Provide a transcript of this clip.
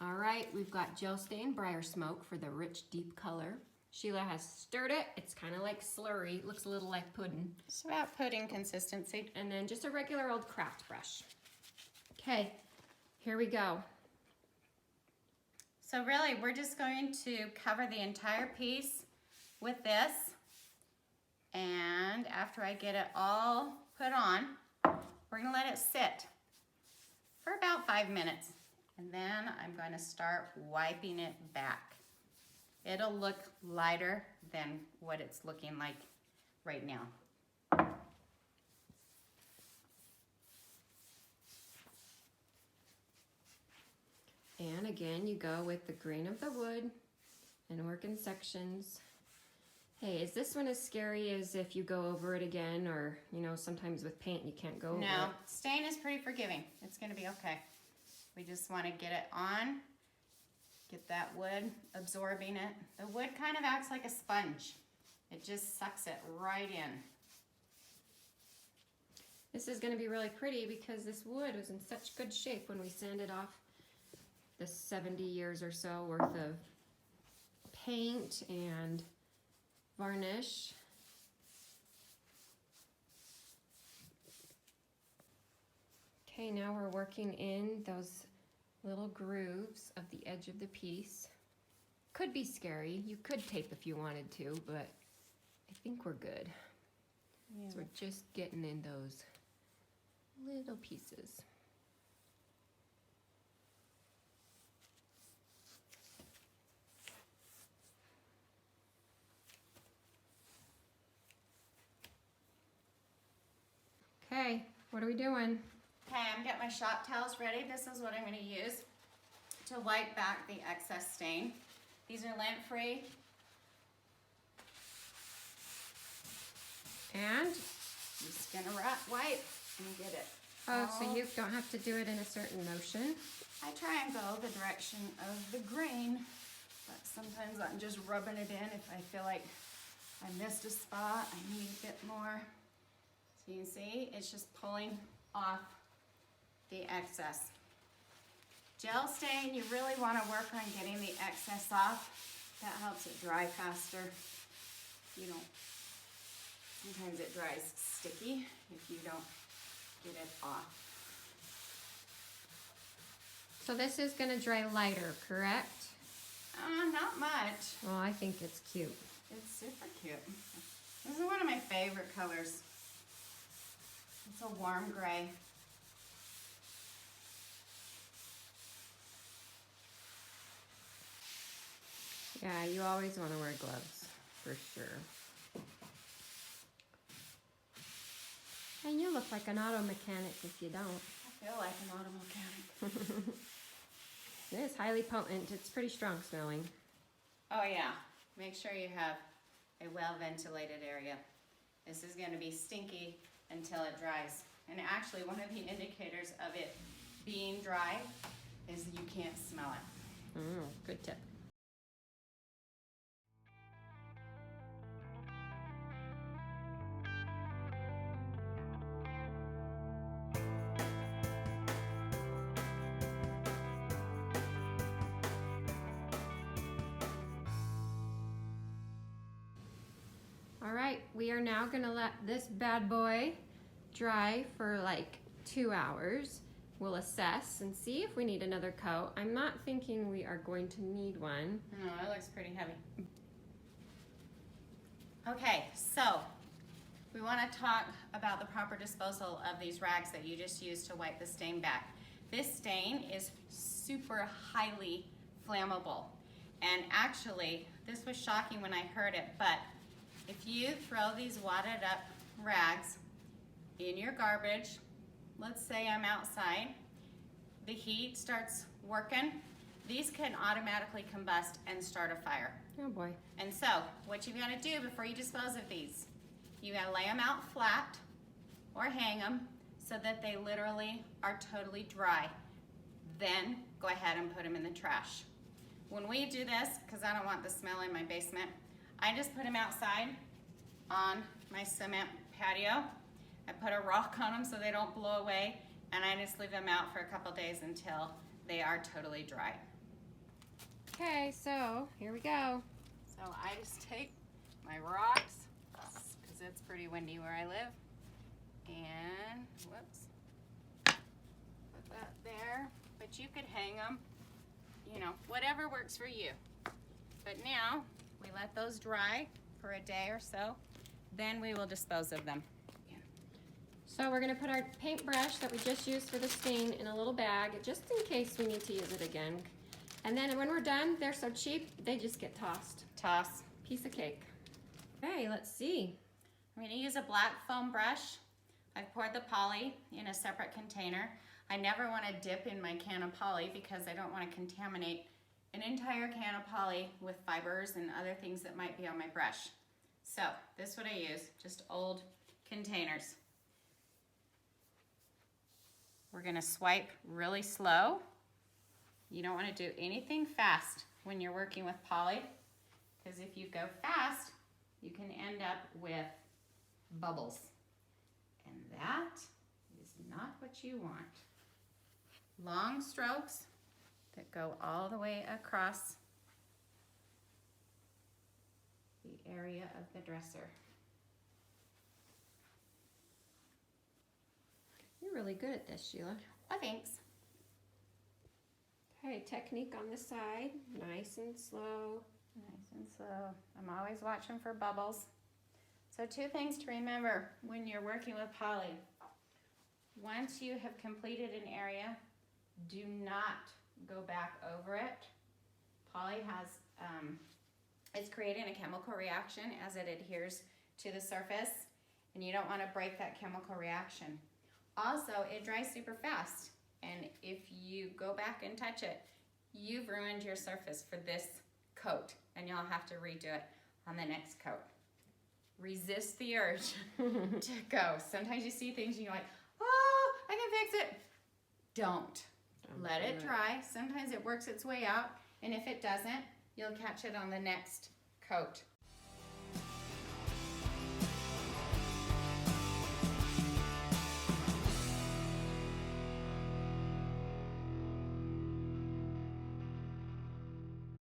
All right, we've got Gel Stain Briar Smoke for the rich, deep color. Sheila has stirred it. It's kind of like slurry. It looks a little like pudding. It's about pudding consistency. And then just a regular old craft brush. Okay, here we go. So really, we're just going to cover the entire piece with this. And after I get it all put on, we're gonna let it sit for about 5 minutes. And then I'm going to start wiping it back. It'll look lighter than what it's looking like right now. And again, you go with the grain of the wood and work in sections. Hey, is this one as scary as if you go over it again, or, you know, sometimes with paint you can't go over it? No, stain is pretty forgiving. It's gonna be okay. We just wanna get it on, get that wood absorbing it. The wood kind of acts like a sponge. It just sucks it right in. This is gonna be really pretty because this wood was in such good shape when we sanded off the 70 years or so worth of paint and varnish. Okay, now we're working in those little grooves of the edge of the piece. Could be scary. You could tape if you wanted to, but I think we're good. Yeah. So we're just getting in those little pieces. Okay, what are we doing? Okay, I'm getting my shop towels ready. This is what I'm going to use to wipe back the excess stain. These are lint-free. And? Just going to wipe and get it. Oh, so you don't have to do it in a certain motion? I try and go the direction of the grain, but sometimes I'm just rubbing it in if I feel like I missed a spot, I need a bit more. So you can see, it's just pulling off the excess. Gel stain, you really want to work on getting the excess off. That helps it dry faster. Sometimes it dries sticky if you don't get it off. So this is going to dry lighter, correct? Not much. Well, I think it's cute. It's super cute. This is one of my favorite colors. It's a warm gray. Yeah, you always want to wear gloves, for sure. And you look like an auto mechanic if you don't. I feel like an auto mechanic. It is highly potent. It's pretty strong smelling. Oh yeah. Make sure you have a well-ventilated area. This is going to be stinky until it dries. And actually, one of the indicators of it being dry is you can't smell it. Good tip. All right, we are now gonna let this bad boy dry for like 2 hours. We'll assess and see if we need another coat. I'm not thinking we are going to need one. No, it looks pretty heavy. Okay, so we want to talk about the proper disposal of these rags that you just used to wipe the stain back. This stain is super highly flammable. And actually, this was shocking when I heard it, but if you throw these wadded up rags in your garbage, let's say I'm outside, the heat starts working, these can automatically combust and start a fire. Oh boy. And so, what you gotta do before you dispose of these, you gotta lay them out flat or hang them so that they literally are totally dry. Then, go ahead and put them in the trash. When we do this, because I don't want the smell in my basement, I just put them outside on my cement patio. I put a rock on them so they don't blow away, and I just leave them out for a couple days until they are totally dry. Okay, so here we go. So I just take my rocks, because it's pretty windy where I live, and whoops, put that there. But you could hang them, you know, whatever works for you. But now we let those dry for a day or so, then we will dispose of them. So we're gonna put our paintbrush that we just used for the stain in a little bag, just in case we need to use it again. And then when we're done, they're so cheap, they just get tossed. Toss. Piece of cake. Okay, let's see. I'm going to use a black foam brush. I've poured the poly in a separate container. I never want to dip in my can of poly because I don't want to contaminate an entire can of poly with fibers and other things that might be on my brush. So this is what I use, just old containers. We're going to swipe really slow. You don't want to do anything fast when you're working with poly, because if you go fast, you can end up with bubbles. And that is not what you want. Long strokes that go all the way across the area of the dresser. You're really good at this, Sheila. Oh, thanks. Okay, technique on the side, nice and slow. Nice and slow. I'm always watching for bubbles. So 2 things to remember when you're working with poly. Once you have completed an area, do not go back over it. Poly has, it's creating a chemical reaction as it adheres to the surface, and you don't want to break that chemical reaction. Also, it dries super fast, and if you go back and touch it, you've ruined your surface for this coat, and you'll have to redo it on the next coat. Resist the urge to go. Sometimes you see things and you're like, oh, I can fix it. Don't. Let it dry. Sometimes it works its way out, and if it doesn't, you'll catch it on the next coat